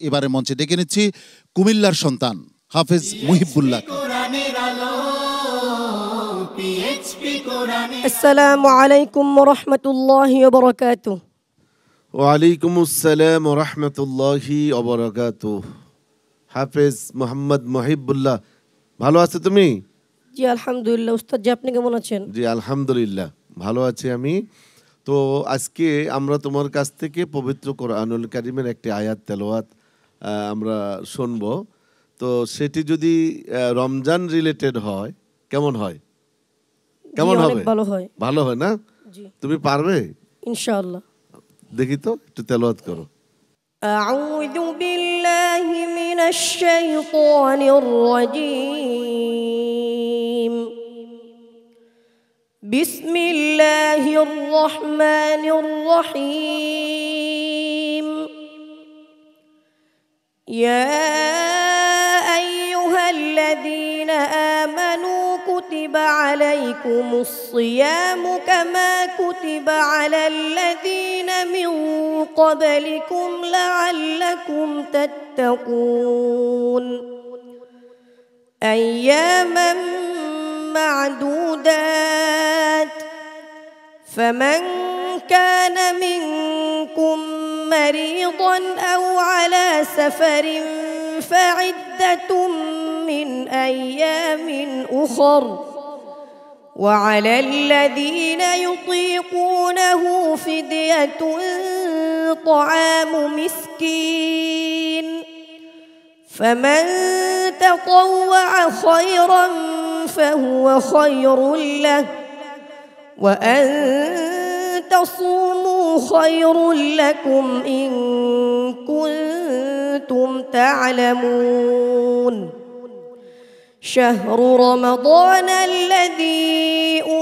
এবারে মঞ্চে ডেকে নিচ্ছি কুমিল্লার সন্তান হাফেজ মুহিবুল্লাহ। আসসালামু আলাইকুম ওয়া রাহমাতুল্লাহি ওয়া বারাকাতুহু। ওয়ালাইকুম আসসালাম ওয়া রাহমাতুল্লাহি ওয়া বারাকাতুহু। হাফেজ মোহাম্মদ মুহিবুল্লাহ, ভালো আছো তুমি? জি আলহামদুলিল্লাহ। উস্তাদ জি আপনি কেমন আছেন? জি আলহামদুলিল্লাহ ভালো আছি আমি। তো আজকে আমরা তোমার কাছ থেকে পবিত্র কোরআনুল কারীমের একটি আয়াত তেলাওয়াত আমরা শুনব। তো সেটি যদি রমজান রিলেটেড হয় কেমন হয়? কেমন হবে? ভালো হয়। ভালো হয় না? জি তুমি পারবে ইনশাআল্লাহ। দেখি তো একটু তেলাওয়াত করো। আউযু বিল্লাহি মিনাশ শাইতানির রাজীম। বিসমিল্লাহির রহমানির রহিম। ইয়া আইয়ুহাল্লাযীনা আমানু কুতিবা আলাইকুমুস সিয়ামু কামা কুতিবা আলাল্লাযীনা মিন ক্বাবলিকুম লাআল্লাকুম তাত্তাকুন। আইয়ামান معدودات فمن كان منكم مريضا أو على سفر فعدة من أيام أخر وعلى الذين يطيقونه فدية طعام مسكين فمن تطوع خيرا فهو خير له وأن تصوموا خير لكم إن كنتم تعلمون. شهر رمضان الذي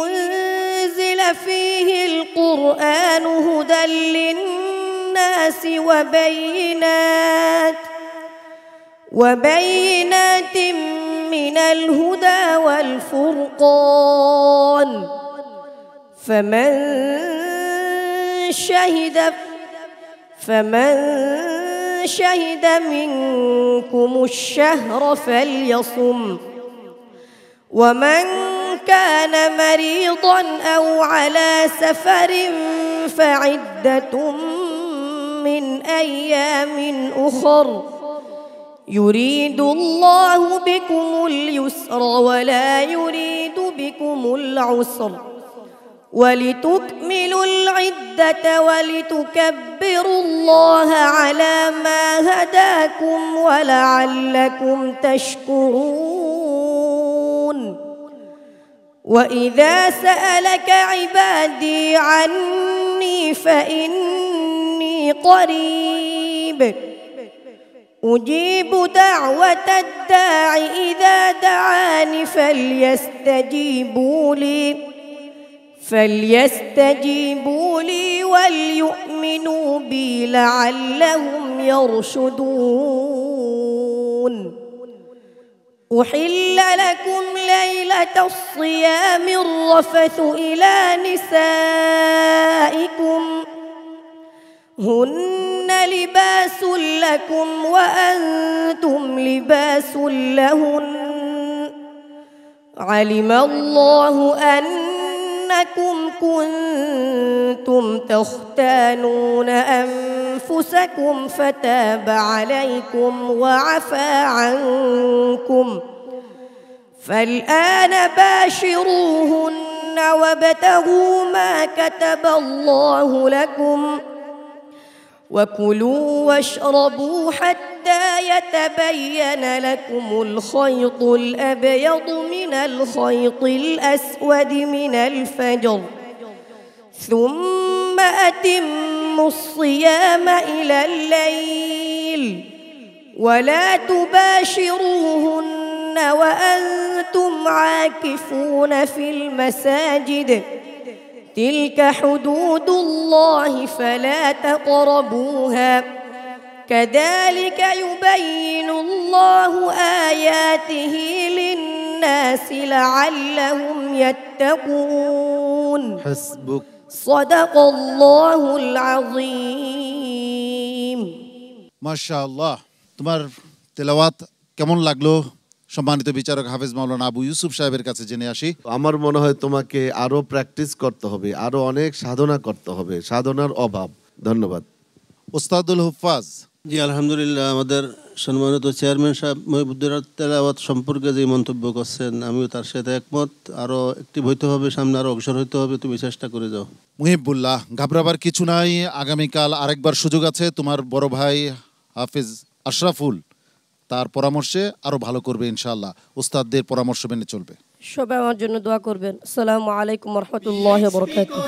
أنزل فيه القرآن هدى للناس وبينات من الهدى والفرقان فمن شهد منكم الشهر فليصم ومن كان مريضا أو على سفر فعدة من أيام أخر يريد الله بكم اليسر ولا يريد بكم العسر ولتكملوا العدة ولتكبروا الله على ما هداكم ولعلكم تشكرون. وإذا سألك عبادي عني فإني قريب أجيب دعوة الداع إذا دعاني فليستجيبوا لي وليؤمنوا بي لعلهم يرشدون. أحل لكم ليلة الصيام الرفث إلى نسائكم هن لباس لكم وأنتم لباس لهن علم الله أنكم كنتم تختانون أنفسكم فتاب عليكم وعفى عنكم فالآن باشروهن وابتغوا ما كتب الله لكم وكلوا واشربوا حتى يتبين لكم الخيط الأبيض من الخيط الأسود من الفجر ثم أتموا الصيام إلى الليل ولا تباشروهن وأنتم عاكفون في المساجد تلك حدود الله فلا تقربوها كذلك يبين الله آياته للناس لعلهم يتقون. حسبك. صدق الله العظيم. মাশাআল্লাহ, তোমার তেলাওয়াত কেমন লাগলো? সম্মানিত বিচারক হাফেজ মাওলানা আবু ইউসুফ সাহেবের কাছে জেনে আসি। আমার মনে হয় তোমাকে আরো প্র্যাকটিস করতে হবে, আরো অনেক সাধনা করতে হবে, সাধনার অভাব। ধন্যবাদ। ওস্তাদুল হুফাজ। জি আলহামদুলিল্লাহ, আমাদের সম্মানিত চেয়ারম্যান সাহেব মহিবুদ্দিন তেলাওয়াত সম্পর্কে যে মন্তব্য করছেন আমিও তার সাথে একমত। আরও অ্যাক্টিভ হইতে হবে, সামনে আরও অগ্রসর হইতে হবে, তুমি চেষ্টা করে যাও। মুহিবুল্লাহ, ঘাবড়াবার কিছু নাই, আগামীকাল আরেকবার সুযোগ আছে। তোমার বড় ভাই হাফেজ আশরাফুল তার পরামর্শে আরো ভালো করবে ইনশাআল্লাহ। উস্তাদদের পরামর্শ মেনে চলবে। সবাই আমার জন্য দোয়া করবেন। আসসালামু আলাইকুম ওয়া রাহমাতুল্লাহি ওয়া বারাকাতুহু।